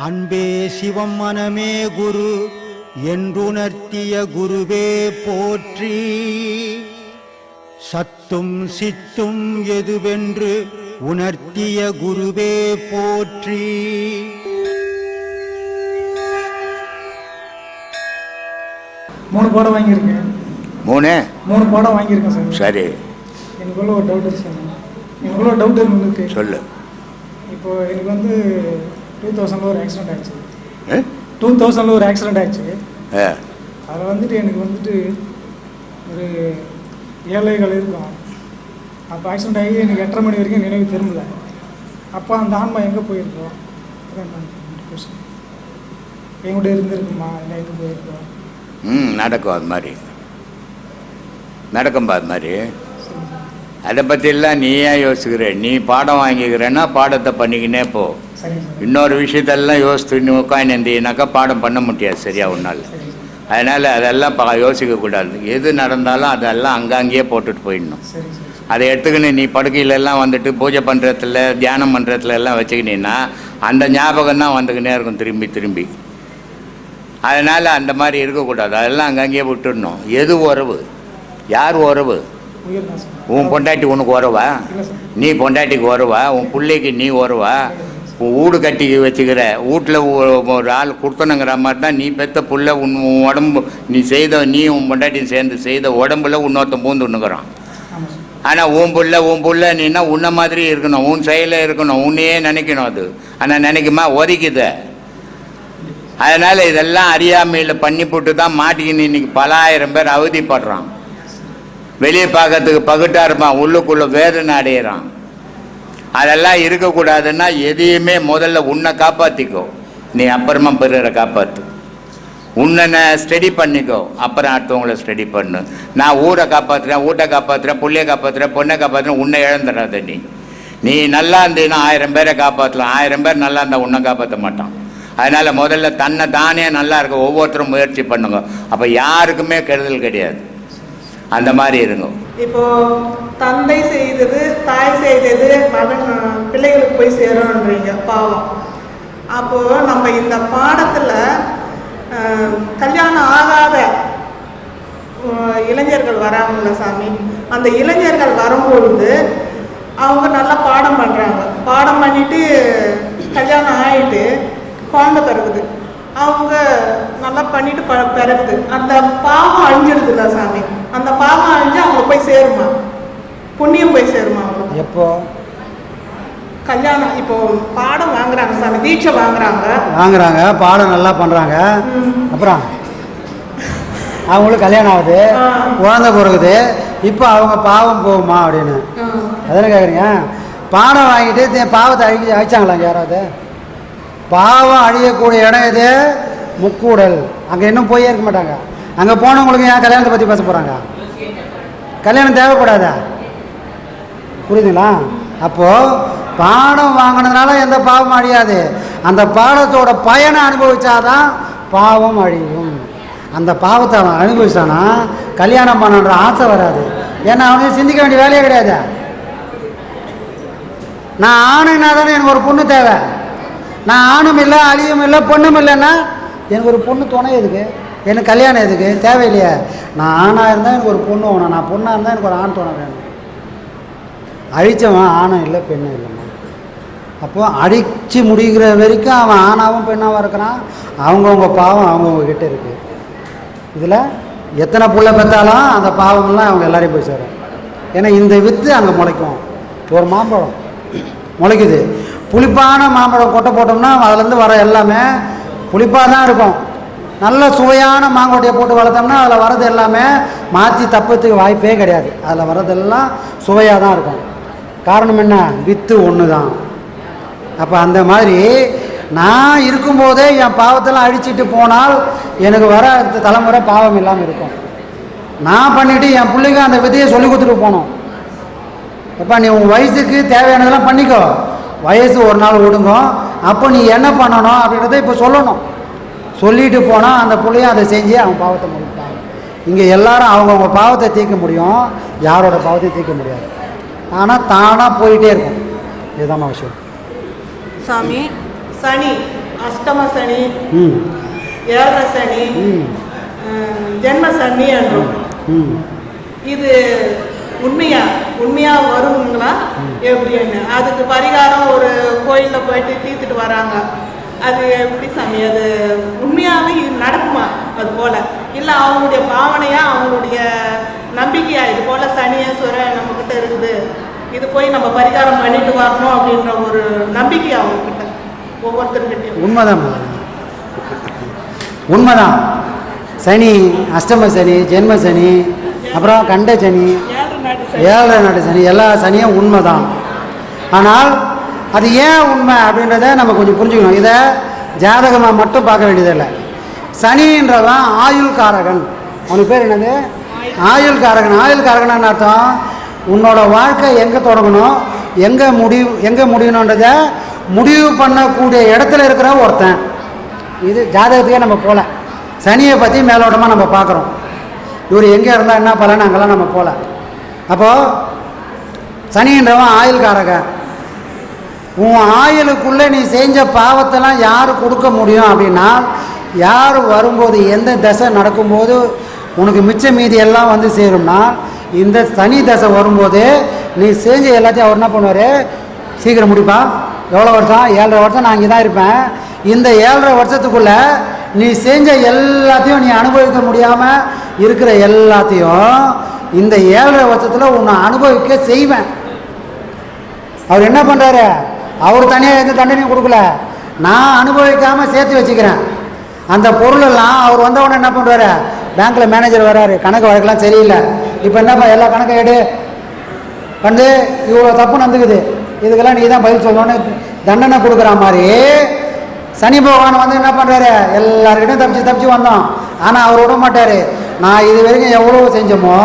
அன்பே சிவம் மனமே குரு என்றுணர்த்திய குருவே போற்றி. சத்தும் சித்தும் எதுவென்று உணர்த்திய குருவே போற்றி. மூணு பாடம் வாங்கியிருக்கேன். மூணு பாடம் வாங்கியிருக்கேன் சார். சரி, எனக்குள்ள ஒரு டவுட் இருக்கு சார். எனக்குள்ள ஒரு டவுட் இருக்கு. சொல்லு. இப்போ எனக்கு வந்து 2000 ஒரு ஆக்சிடென்ட் ஆச்சு. 2000 ஒரு ஆக்சிடென்ட் ஆச்சு. அதில் வந்துட்டு எனக்கு வந்துட்டு ஒரு 7 இருக்கும். அப்போ ஆக்சிடென்ட் ஆகி எனக்கு 8:30 மணி வரைக்கும் நினைவு திரும்பல. அப்போ அந்த ஆன்மா எங்கே போயிருக்கோம்? என்கிட்ட இருந்திருக்குமா இல்லை எங்கே போயிருக்கோம்? நடக்கும். அது மாதிரி நடக்கும்பா. அது மாதிரி அதை பற்றிலாம் நீ ஏன் யோசிக்கிற? நீ பாடம் வாங்கிக்கிறேன்னா பாடத்தை பண்ணிக்கினே போ. இன்னொரு விஷயத்தெல்லாம் யோசித்து நீ உட்காந்துனாக்கா பாடம் பண்ண முடியாது சரியா ஒன்றால். அதனால் அதெல்லாம் யோசிக்கக்கூடாது. எது நடந்தாலும் அதெல்லாம் அங்கங்கேயே போட்டுட்டு போயிடணும். அதை எடுத்துக்கின்னு நீ படுக்கையிலெல்லாம் வந்துட்டு பூஜை பண்ணுறதுல தியானம் பண்ணுறதுல எல்லாம் வச்சுக்கினீன்னா அந்த ஞாபகம் தான் வந்துக்கினே இருக்கும் திரும்பி திரும்பி. அதனால் அந்த மாதிரி இருக்கக்கூடாது. அதெல்லாம் அங்கங்கேயே விட்டுடணும். எது உறவு? யார் உறவு? உன் பொண்டாட்டி உனக்கு உறவா? நீ பொண்டாட்டிக்கு உறவா? உன் பிள்ளைக்கு நீ உறவா? உன் வீடு கட்டி வச்சுக்கிற வீட்டில் ஒரு ஆள் கொடுத்தனுங்கிற மாதிரி தான் நீ பெற்ற புள்ள உன் உடம்பு நீ செய்த நீ உன் பொண்டாட்டியும் சேர்ந்து செய்த உடம்புல இன்னொருத்தன் பூந்து ஒன்றுக்கிறான். ஆனால் உன் புள்ள நீன்னா உன்ன மாதிரி இருக்கணும், உன் செயலில் இருக்கணும், உன்னையே நினைக்கணும். அது ஆனால் நினைக்குமா? ஒதுக்குத. அதனால் இதெல்லாம் அறியாமையில் பண்ணி போட்டு தான் மாட்டிக்கின்னு இன்றைக்கி பல ஆயிரம் பேர் அவதிப்படுறான். வெளியே பார்க்கறதுக்கு பகுட்டாக இருப்பான், உள்ளுக்குள்ளே வேதனை அடையிறான். அதெல்லாம் இருக்கக்கூடாதுன்னா எதையுமே முதல்ல உன்னை காப்பாற்றிக்கோ, நீ அப்புறமா பிறரை காப்பாற்று. உன்னை ஸ்டடி பண்ணிக்கோ, அப்புறம் அடுத்தவங்கள ஸ்டடி பண்ணு. நான் ஊரை காப்பாற்றுறேன், வீட்டை காப்பாற்றுறேன், பிள்ளைய காப்பாற்றுறேன், பொண்ணை காப்பாற்றுறேன், உன்னை இழந்துடாத. நீ நல்லா இருந்தீங்கன்னா 1000 பேரை காப்பாற்றலாம். 1000 பேர் நல்லா இருந்தால் உன்னை காப்பாற்ற மாட்டான். அதனால் முதல்ல தன்னை தானே நல்லா இருக்க ஒவ்வொருத்தரும் முயற்சி பண்ணுங்க. அப்போ யாருக்குமே கெடுதல் கிடையாது. அந்த மாதிரி இருங்க. இப்போ தந்தை செய்தது தாய் செய்தது மகன் பிள்ளைகளுக்கு போய் சேரணுன்றீங்க பாவம். அப்போது நம்ம இந்த பாடத்தில் கல்யாணம் ஆகாத இளைஞர்கள் வராங்கல்ல சாமி, அந்த இளைஞர்கள் வரும்பொழுது அவங்க நல்லா பாடம் பண்ணுறாங்க. பாடம் பண்ணிட்டு கல்யாணம் ஆகிட்டு குழந்தை பிறகுது, அவங்க நல்லா பண்ணிட்டு பிறகுது. அந்த பாவம் அழிஞ்சிடுதுல்ல சாமி, அந்த பாவம் அழிஞ்சு அவங்களுக்கு போய் சேருமா? புண்ணியம் போய் சேருமா அவங்களுக்கு? எப்போ கல்யாணம் இப்போ பாடம் வாங்குறாங்க சாமி, தீட்சை வாங்குறாங்க, பாடம் நல்லா பண்ணுறாங்க. அப்புறம் அவங்களுக்கு கல்யாணம் ஆகுது, குழந்தை பிறகுது. இப்போ அவங்க பாவம் போகுமா அப்படின்னு அதெல்லாம் கேட்குறீங்க. பாடம் வாங்கிட்டு பாவத்தை அழிச்சாங்களாங்க யாராவது? பாவம் அழியக்கூடிய இடம் இது முக்கூடல். அங்கே இன்னும் போயே இருக்க மாட்டாங்க. அங்கே போனவங்களுக்கு ஏன் கல்யாணத்தை பற்றி பேச போகிறாங்க? கல்யாணம் தேவைப்படாதா? புரியுதுங்களா? அப்போது பாடம் வாங்கினதுனால எந்த பாவமும் அழியாது. அந்த பாடத்தோட பயனை அனுபவிச்சாதான் பாவம் அழியும். அந்த பாவத்தை அவன் அனுபவிச்சானா கல்யாணம் பண்ணுன்ற ஆசை வராது. ஏன்னா அவனுக்கு சிந்திக்க வேண்டிய வேலையே கிடையாது. நான் ஆணுன்னா தானே எனக்கு ஒரு பொண்ணு தேவை. நான் ஆணும் இல்லை அழியும் இல்லை பொண்ணும் இல்லைன்னா எனக்கு ஒரு பொண்ணு துணை எதுக்கு? எனக்கு கல்யாணம் எதுக்கு? தேவையில்லையே. நான் ஆணாக இருந்தால் எனக்கு ஒரு பொண்ணு வேணும், நான் பொண்ணாக இருந்தால் எனக்கு ஒரு ஆண் துணை வேணும். அழித்தவன் ஆணும் இல்லை பெண்ணும் இல்லைம்மா. அப்போது அடித்து முடிகிற வரைக்கும் அவன் ஆணாகவும் பெண்ணாகவும் இருக்கிறான். அவங்கவுங்க பாவம் அவங்கவுங்க கிட்டே இருக்குது. இதில் எத்தனை புள்ள பெற்றாலும் அந்த பாவம்லாம் அவங்க எல்லாரையும் போய் சேரும். ஏன்னா இந்த வித்து அங்கே முளைக்கும். ஒரு மாம்பழம் முளைக்குது, புளிப்பான மாம்பழம் கொட்டை போட்டோம்னா அதுலேருந்து வர எல்லாமே புளிப்பாக தான் இருக்கும். நல்ல சுவையான மாங்கொட்டையை போட்டு வளர்த்தோம்னா அதில் வரது எல்லாமே மாற்றி தப்பத்துக்கு வாய்ப்பே கிடையாது. அதில் வரதெல்லாம் சுவையாக தான் இருக்கும். காரணம் என்ன? வித்து ஒன்று தான். அப்போ அந்த மாதிரி நான் இருக்கும்போதே என் பாவத்தெல்லாம் அழிச்சிட்டு போனால் எனக்கு வர அடுத்த தலைமுறை பாவம் இல்லாமல் இருக்கும். நான் பண்ணிவிட்டு என் பிள்ளைங்க அந்த விதையை சொல்லி கொடுத்துட்டு போனோம். எப்போ நீ உன் வயசுக்கு தேவையானதெல்லாம் பண்ணிக்கோ, வயசு ஒரு நாள் விடுங்க, அப்போ நீ என்ன பண்ணணும் அப்படின்றத இப்போ சொல்லணும். சொல்லிட்டு போனால் அந்த பிள்ளையும் அதை செஞ்சு அவன் பாவத்தை முடிப்பான். இங்கே எல்லாரும் அவங்கவுங்க பாவத்தை தீர்க்க முடியும், யாரோட பாவத்தையும் தீர்க்க முடியாது. ஆனால் தானாக போயிட்டே இருக்கும். இதுதான் விஷயம் சாமி. சனி, அஷ்டம சனி, ம் 7 சனி, ஜென்ம சனி என்றும் இது உண்மையா வருங்களா எப்படின்னு அதுக்கு பரிகாரம் ஒரு கோயிலில் போயிட்டு தீர்த்துட்டு வராங்க. அது எப்படி சாமி, அது உண்மையாகவே இது நடக்குமா? அது போல இல்லை அவங்களுடைய பாவனையா அவங்களுடைய நம்பிக்கையா இது போல சனீஸ்வரன் நம்மக்கிட்ட இருக்குது, இது போய் நம்ம பரிகாரம் பண்ணிட்டு வரணும் அப்படின்ற ஒரு நம்பிக்கை அவங்கக்கிட்ட ஒவ்வொருத்தருக்கிட்டையும். உண்மைதான். சனி, அஷ்டம சனி, ஜென்ம சனி, அப்புறம் கண்ட சனி, 7 நாட்டு சனி, எல்லா சனியும் உண்மை தான். ஆனால் அது ஏன் உண்மை அப்படின்றத நம்ம கொஞ்சம் புரிஞ்சுக்கணும். இதை ஜாதகமாக மட்டும் பார்க்க வேண்டியதில்லை. சனின்றவன் ஆயுள் காரகன். அவனுக்கு பேர் என்னது? ஆயுள் காரகன். ஆயுள் காரகன் அர்த்தம் உன்னோட வாழ்க்கை எங்கே தொடங்கணும், எங்கே முடியணுன்றதை முடிவு பண்ணக்கூடிய இடத்துல இருக்கிற ஒருத்தன். இது ஜாதகத்துக்கே நம்ம போகல. சனியை பற்றி மேலோட்டமாக நம்ம பார்க்குறோம். இவர் எங்கே இருந்தால் என்ன பலன் அங்கெல்லாம் நம்ம போகல. அப்போது சனின்றவன் ஆயுள் காரகன். உன் ஆயுளுக்குள்ளே நீ செஞ்ச பாவத்தெல்லாம் யார் கொடுக்க முடியும் அப்படின்னா, யார் வரும்போது எந்த தசை நடக்கும்போது உனக்கு மிச்ச மீதி எல்லாம் வந்து சேரும்னா, இந்த சனி தசை வரும்போது நீ செஞ்ச எல்லாத்தையும் அவர் என்ன பண்ணுவார், சீக்கிரம் முடிப்பா. எவ்வளோ வருஷம்? 7.5 வருஷம் நான் இங்கே தான் இருப்பேன். இந்த 7.5 வருஷத்துக்குள்ளே நீ செஞ்ச எல்லாத்தையும் நீ அனுபவிக்க முடியாமல் இருக்கிற எல்லாத்தையும் இந்த 7.5 வருஷத்தில் உன்னை அனுபவிக்க செய்வேன். அவர் என்ன பண்ணுறாரு? அவர் தனியாக எந்த தண்டனையும் கொடுக்கல, நான் அனுபவிக்காமல் சேர்த்து வச்சுக்கிறேன். அந்த பொருளெல்லாம் அவர் வந்தவொடனே என்ன பண்ணுறாரு? பேங்க்கில் மேனேஜர் வர்றாரு, கணக்கு வழக்கெல்லாம் சரியில்லை, இப்போ என்னப்பா எல்லா கணக்கும் எடு வந்து இவ்வளோ தப்பு நடந்துக்குது, இதுக்கெல்லாம் நீ தான் பதில் சொல்லணும்னு தண்டனை கொடுக்குற மாதிரி சனி பகவான் வந்து என்ன பண்ணுறாரு? எல்லாருக்கிட்டையும் தப்பிச்சு வந்தோம். ஆனால் அவர் விட மாட்டார். நான் இது வரைக்கும் எவ்வளோ செஞ்சோமோ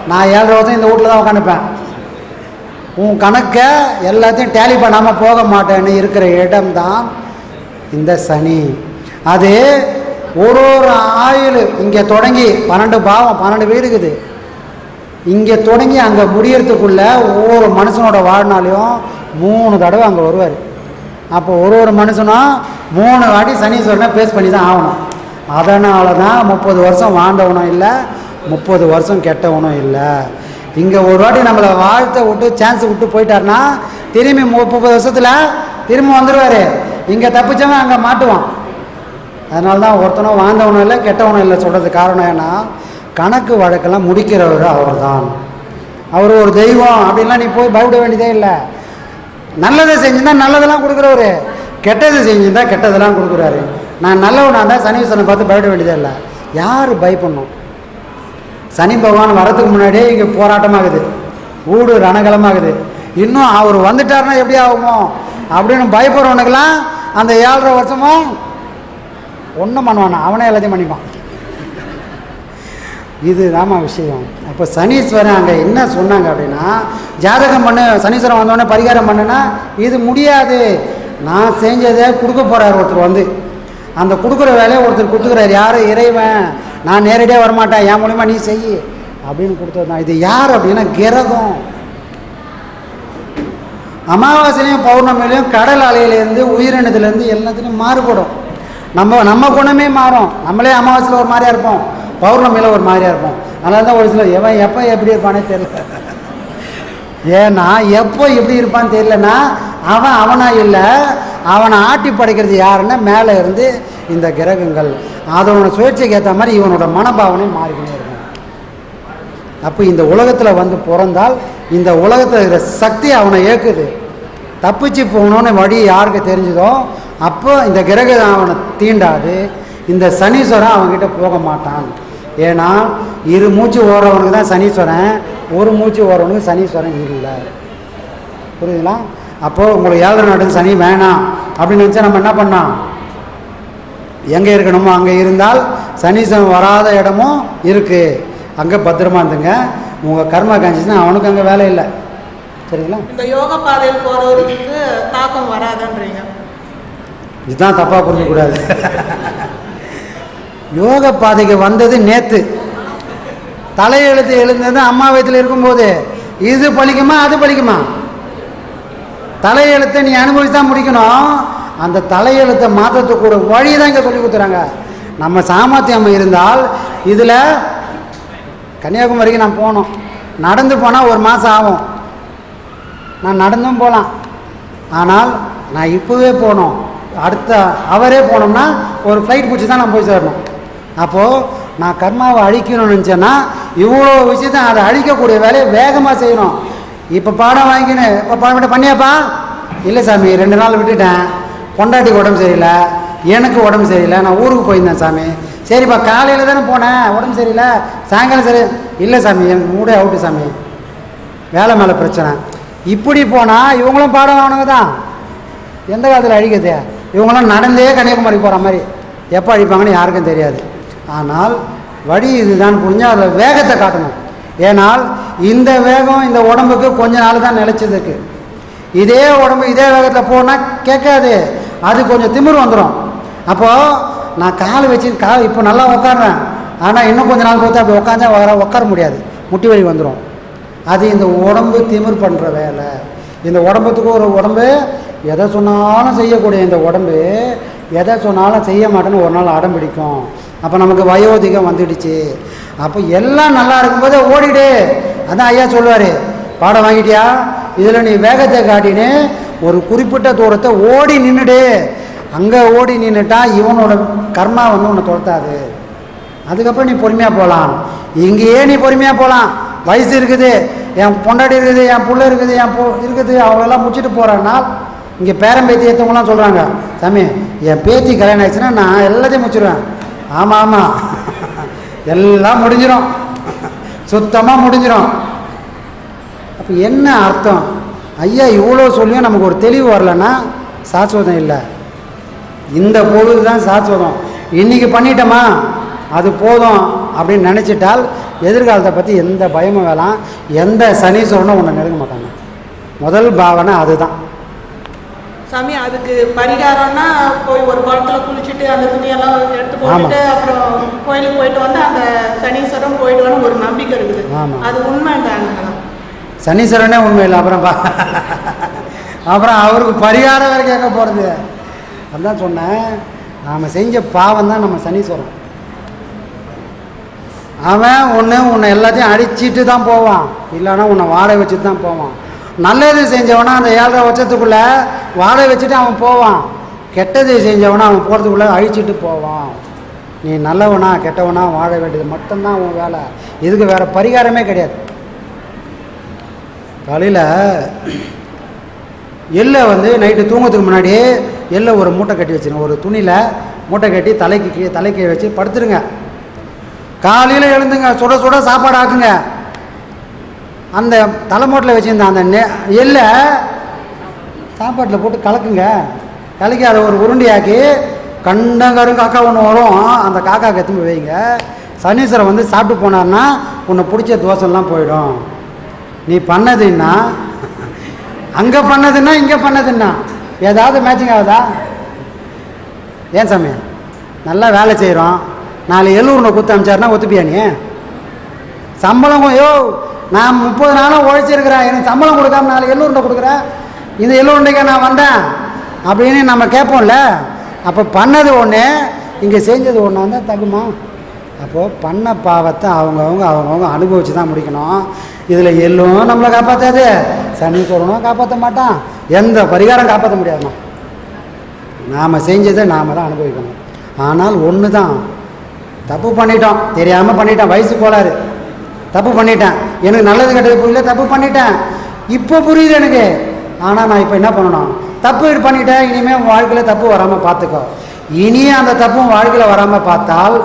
நான் 7.5 வருஷம் இந்த வீட்டில் தான் உட்காந்துப்பேன். உன் கணக்கை எல்லாத்தையும் டேலி பண்ணாமல் போக மாட்டேன்னு இருக்கிற இடம்தான் இந்த சனி. அது ஒரு ஆயுள் இங்கே தொடங்கி 12 பாவம் 12 வீடு இருக்குது. இங்கே தொடங்கி அங்கே முடியறதுக்குள்ளே ஒவ்வொரு மனுஷனோட வாழ்நாளையும் 3 தடவை அங்கே வருவார். அப்போ ஒரு மனுஷனும் 3 வாட்டி சனீஸ்வரனை ஃபேஸ் பண்ணி தான் ஆகணும். அதனால தான் 30 வருஷம் வாழ்ந்தவனும் இல்லை, 30 வருஷம் கெட்டவனும் இல்லை. இங்கே ஒரு வாட்டி நம்மளை வாழ்த்தை விட்டு சான்ஸ் விட்டு போயிட்டாருன்னா திரும்பி 30 வருஷத்தில் திரும்பி வந்துடுவார். இங்கே தப்பிச்சவன் அங்கே மாட்டுவான். அதனால தான் ஒருத்தனும் வாழ்ந்தவனும் இல்லை கெட்டவனும் இல்லை சொல்கிறது காரணம் ஏன்னா, கணக்கு வழக்கெல்லாம் முடிக்கிறவர் அவர் தான். அவர் ஒரு தெய்வம் அப்படின்லாம் நீ போய் பயப்பட வேண்டியதே இல்லை. நல்லதை செஞ்சுருந்தா நல்லதெல்லாம் கொடுக்குறவர், கெட்டது செஞ்சுருந்தா கெட்டதெல்லாம் கொடுக்குறாரு. நான் நல்லவனாக இருந்தால் சனீஸ்வரனை பார்த்து பயப்பட வேண்டியதே இல்லை. யார் பயப்படணும்? சனி பகவான் வரதுக்கு முன்னாடியே இங்கே போராட்டமாகுது, ஊடு ரணகலமாகுது. இன்னும் அவர் வந்துட்டாருன்னா எப்படி ஆகுமோ அப்படின்னு பயப்படுறவனுக்கெல்லாம் அந்த 7.5 வருஷமும் ஒன்றும் பண்ணுவானா, அவனே எல்லாத்தையும் பண்ணிப்பான். இது தாமா விஷயம். அப்போ சனீஸ்வரன் அங்கே என்ன சொன்னாங்க அப்படின்னா, ஜாதகம் பண்ணு, சனீஸ்வரன் வந்தோடனே பரிகாரம் பண்ணுன்னா இது முடியாது, நான் செஞ்சதை கொடுக்க போகிறார் ஒருத்தர் வந்து. அந்த கொடுக்குற வேலையை ஒருத்தர் கொடுத்துக்கிறார். யார்? இறைவன். நான் நேரடியாக வரமாட்டேன், என் மூலிமா நீ செய் அப்படின்னு கொடுத்தது தான். இது யார் அப்படின்னா கிரகம். அமாவாசையிலையும் பௌர்ணமிலையும் கடல் அலையிலேருந்து உயிரினத்துலேருந்து எல்லாத்துலேயும் மாறுபடும். நம்ம குணமே மாறும். நம்மளே அமாவாசையில் ஒரு மாதிரியாக இருப்போம், பௌர்ணமியில் ஒரு மாதிரியாக இருப்போம். அதனால தான் ஒரு சில எவன் எப்போ எப்படி இருப்பானே தெரியல. ஏன்னா எப்போ எப்படி இருப்பான்னு தெரியலன்னா அவனாக இல்லை, அவனை ஆட்டி படைக்கிறது யாருன்னா மேலே இருந்து இந்த கிரகங்கள். அதனோட சுழற்சிக்கு ஏற்ற மாதிரி இவனோட மனபாவனை மாறிக்கினே இருக்கும். அப்போ இந்த உலகத்தில் வந்து பிறந்தால் இந்த உலகத்தில் இருக்கிற சக்தி அவனை இயக்குது. தப்பிச்சு போகணுன்னு வழி யாருக்கு தெரிஞ்சுதோ அப்போ இந்த கிரகம் அவனை தீண்டாது. இந்த சனீஸ்வரன் அவன்கிட்ட போக மாட்டான். ஏன்னா 2 மூச்சு ஓடுறவனுக்கு தான் சனீஸ்வரன், 1 மூச்சு ஓடுறவனுக்கு சனீஸ்வரன் இல்லை. புரியுதுங்களா? அப்போது உங்களுக்கு 7 நாட்டுக்கு சனி வேணாம் அப்படின்னு நினச்சா நம்ம என்ன பண்ணோம்? எங்கே இருக்கணுமோ அங்கே இருந்தால் சனீஸ்வரன் வராத இடமும் இருக்குது, அங்கே பத்திரமா இருந்துங்க. உங்கள் கர்மா காஞ்சிச்சுன்னா அவனுக்கு அங்கே வேலை இல்லை. சரிங்களா? இந்த யோக பாதையில் போகிறவருக்கு தாக்கம் வராதுன்றீங்க. இதுதான் தப்பாக புரிஞ்சிக்கூடாது. யோக பாதைக்கு வந்தது நேற்று, தலையெழுத்து எழுந்தது அம்மா வயத்தில் இருக்கும்போது. இது பலிக்குமா அது பலிக்குமா? தலையெழுத்தை நீ அனுபவிச்சு தான் முடிக்கணும். அந்த தலையெழுத்தை மாற்றத்துக்கு ஒரு வழி தான் இங்கே சொல்லி கொடுத்துறாங்க. நம்ம சாமர்த்தியம் இருந்தால் இதில் கன்னியாகுமரிக்கு நான் போகணும், நடந்து போனால் 1 மாதம் ஆகும். நான் நடந்தும் போகலாம். ஆனால் நான் இப்போவே போகணும், அடுத்த அவரே போனோம்னா ஒரு ஃப்ளைட் பிடிச்சி தான் நான் போய் சேரணும். அப்போது நான் கர்மாவை அழிக்கணும்னு நினச்சேன்னா இவ்வளோ விஷயத்தை அதை அழிக்கக்கூடிய வேலையை வேகமாக செய்யணும். இப்போ பாடம் வாங்கினேன், இப்போ பாடம் பண்ணியாப்பா? இல்லை சாமி, 2 நாள் விட்டுட்டேன், பொண்டாட்டிக்கு உடம்பு சரியில்லை, எனக்கு உடம்பு சரியில்லை, நான் ஊருக்கு போயிருந்தேன் சாமி. சரிப்பா, காலையில் தானே போனேன், உடம்பு சரியில்லை, சாயங்காலம் சரி. இல்லை சாமி, எனக்கு மூடே அவுட்டு சாமி, வேலை மேலே பிரச்சனை. இப்படி போனால் இவங்களும் பாடம் வாங்கினவங்க தான். எந்த காலத்தில் அழிக்குது? இவங்களாம் நடந்தே கன்னியாகுமரி போகிற மாதிரி. எப்போ அழிப்பாங்கன்னு யாருக்கும் தெரியாது. ஆனால் வழி இதுதான் புரிஞ்சால் அதில் வேகத்தை காட்டணும். ஏனால் இந்த வேகம் இந்த உடம்புக்கு கொஞ்ச நாள் தான் நிலைச்சதுக்கு. இதே உடம்பு இதே வேகத்தில் போனால் கேட்காது, அது கொஞ்சம் திமிர் வந்துடும். அப்போது நான் கால் வச்சு இப்போ நல்லா உட்காடுறேன், ஆனால் இன்னும் கொஞ்ச நாள் பார்த்து அப்படி உட்காந்தா உட்கார முடியாது, முட்டி வலி வந்துடும். அது இந்த உடம்பு திமிர் பண்ணுற வேலை. இந்த உடம்புக்கு ஒரு உடம்பு எதை சொன்னாலும் செய்யக்கூடிய இந்த உடம்பு எதை சொன்னாலும் செய்ய மாட்டேன்னு ஒரு நாள் அடம் பிடிக்கும். அப்போ நமக்கு வயோதிகம் வந்துடுச்சு. அப்போ எல்லாம் நல்லா இருக்கும்போது ஓடிடு. அதான் ஐயா சொல்லுவார், பாடம் வாங்கிட்டியா, இதில் நீ வேகத்தை காட்டின்னு ஒரு குறிப்பிட்ட தூரத்தை ஓடி நின்றுடு. அங்கே ஓடி நின்றுட்டா இவனோட கர்மா வந்து உன்னை துரத்தாது. அதுக்கப்புறம் நீ பொறுமையாக போகலாம். இங்கேயே நீ பொறுமையாக போகலாம். வயசு இருக்குது, என் பொண்டாட்டி இருக்குது, என் புள்ள இருக்குது, இருக்குது, அவங்களெல்லாம் முடிச்சுட்டு போகிறான்னா இங்கே பேரம்பேத்தி ஏற்றவங்களாம் சொல்கிறாங்க, சாமி என் பேத்தி கல்யாணம் ஆயிடுச்சுன்னா நான் எல்லாத்தையும் முடிச்சிடுவேன். ஆமாம் ஆமாம், எல்லாம் முடிஞ்சிடும், சுத்தமாக முடிஞ்சிடும். அப்போ என்ன அர்த்தம்? ஐயா இவ்வளோ சொல்லியும் நமக்கு ஒரு தெளிவு வரலன்னா சாஸ்வதம் இல்லை. இந்த பொழுது தான் சாஸ்வதம். இன்றைக்கி பண்ணிட்டோமா அது போதும் அப்படின்னு நினச்சிட்டால் எதிர்காலத்தை பற்றி எந்த பயமும் வேணாம், எந்த சனீஸ்வரனும் உன்னை நெருங்க மாட்டாங்க. முதல் பாவனை அதுதான் சாமி. அதுக்கு பரிகாரம்னா போய் ஒரு குளத்துல குளிச்சுட்டு அந்த துணியெல்லாம் எடுத்து போட்டுட்டு அப்புறம் கோயிலுக்கு போயிட்டு வந்து அந்த சனீஸ்வரன் போயிட்டு வந்து ஒரு நம்பிக்கை இருக்குது. அது உண்மைதாங்க. சனீஸ்வரனே உண்மை இல்லை, அப்புறம் அவருக்கு பரிகாரம் வேறு கேட்க போகிறது. அதுதான் சொன்னேன், நாம் செஞ்ச பாவம் தான் நம்ம சனீஸ்வரன். அவன் உன்னை எல்லாத்தையும் அடிச்சிட்டு தான் போவான், இல்லைன்னா உன்னை வாடகை வச்சுட்டு தான் போவான். நல்லது செஞ்சவனா அந்த 7.5 வருஷத்துக்குள்ளே வாடகை வச்சுட்டு அவன் போவான். கெட்டது செஞ்சவனா அவன் போகிறதுக்குள்ளே அழிச்சிட்டு போவான். நீ நல்லவனா கெட்டவனா வாழ வேண்டியது மட்டும்தான் உன் வேலை. இதுக்கு வேறு பரிகாரமே கிடையாது. காலையில் எள்ளை வந்து நைட்டு தூங்கிறதுக்கு முன்னாடி எள்ளை ஒரு மூட்டை கட்டி வச்சுருங்க, ஒரு துணியில் மூட்டை கட்டி தலைக்கு வச்சு படுத்துருங்க. காலையில் எழுந்துங்க, சுட சுட சாப்பாடு ஆக்குங்க. அந்த தலைமூட்டில் வச்சுருந்த அந்த எள்ளை சாப்பாட்டில் போட்டு கலக்குங்க. கலக்கி அதை ஒரு உருண்டையாக்கி கண்டங்கரும் காக்கா ஒன்று வரும், அந்த காக்காவுக்கு எடுத்துன்னு வைங்க. சனீஸ்வரன் வந்து சாப்பிட்டு போனார்னா உன்னை பிடிச்ச தோசைலாம் போயிடும். நீ பண்ணதுன்னா அங்கே பண்ணதுன்னா இங்கே பண்ணதுன்னா ஏதாவது மேட்சிங் ஆகுதா? ஏன் சாமி, நல்லா வேலை செய்கிறோம், 4 எழுநூறு கொடுத்து அமிச்சாருன்னா ஒத்துப்பியா நீ? சம்பளம் நான் 30 நாளும் உழைச்சிருக்கிறேன், எனக்கு சம்பளம் கொடுக்காம 4 எழுநூறு கொடுக்குறேன், இந்த 700 நான் வந்தேன் அப்படின்னு நம்ம கேட்போம்ல. அப்போ பண்ணது ஒன்று, இங்கே செஞ்சது ஒன்று வந்தால் தகுமா? அப்போது பண்ண பாவத்தை அவங்கவுங்க அனுபவித்து தான் முடிக்கணும். இதில் எள்ளும் நம்மளை காப்பாற்றாது, சனீஸ்வரனும் காப்பாற்ற மாட்டான், எந்த பரிகாரம் காப்பாற்ற முடியாதுமா. நாம் செஞ்சதை நாம் தான் அனுபவிக்கணும். ஆனால் ஒன்று தான், தப்பு பண்ணிட்டோம், தெரியாமல் பண்ணிட்டோம், வயசு கோளாறு, தப்பு பண்ணிட்டேன், எனக்கு நல்லது கெட்டது புரியல, தப்பு பண்ணிட்டேன், இப்போ புரியுது எனக்கு. ஆனால் நான் இப்போ என்ன பண்ணணும்? தப்பு பண்ணிட்டேன், இனிமேல் வாழ்க்கையில் தப்பு வராமல் பார்த்துக்கோ. இனியே அந்த தப்பும் வாழ்க்கையில் வராமல் பார்த்தால்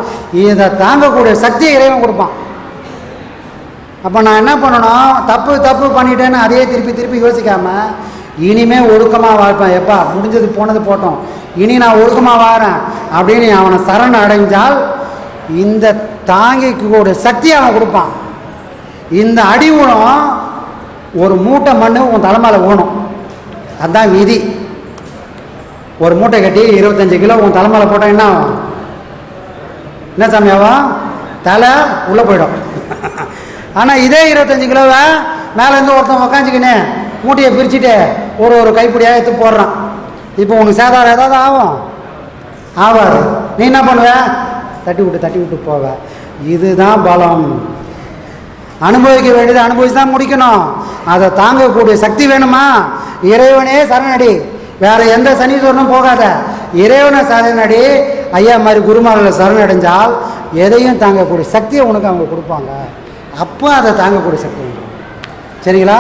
இதை தாங்கக்கூடிய சக்தியை இறைவன் கொடுப்பான். அப்போ நான் என்ன பண்ணணும்? தப்பு பண்ணிட்டேன்னு அதையே திருப்பி யோசிக்காமல் இனிமேல் ஒழுக்கமாக வாழ்ப்பேன். எப்பா முடிஞ்சது போனது போட்டோம், இனி நான் ஒழுக்கமாக வாரேன் அப்படின்னு அவனை சரண் அடைஞ்சால் இந்த தாங்கிக்கூடிய சக்தியை அவன் கொடுப்பான். இந்த அடி ஊனம் ஒரு மூட்டை மண் உன் தலைமையில் ஊனும், அதுதான் விதி. ஒரு மூட்டை கட்டி 25 கிலோ உன் தலைமையில் போட்டால் என்ன சாமியாவா? தலை உள்ளே போயிடும். ஆனால் இதே 25 கிலோவை மேலேருந்து ஒருத்தன் உக்காஞ்சிக்கினே மூட்டையை பிரிச்சுட்டு ஒரு கைப்பிடியாக எடுத்து போடுறான். இப்போ உனக்கு சேதாரம் ஏதாவது ஆகும்? ஆகாது. நீ என்ன பண்ணுவ? தட்டி விட்டு போவ. இதுதான் பலம். அனுபவிக்க வேண்டியது அனுபவிச்சு தான் முடிக்கணும். அதை தாங்கக்கூடிய சக்தி வேணுமா? இறைவனே சரணடி, வேற எந்த சனீஸ்வரனும் போகாத, இறைவனை சரணடி. ஐயா மாதிரி குருமார்களை சரணடைஞ்சால் எதையும் தாங்கக்கூடிய சக்தியை உனக்கு அவங்க கொடுப்பாங்க. அப்போ அதை தாங்கக்கூடிய சக்தி. சரிங்களா?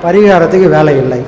பரிகாரத்துக்கு வேலை இல்லை.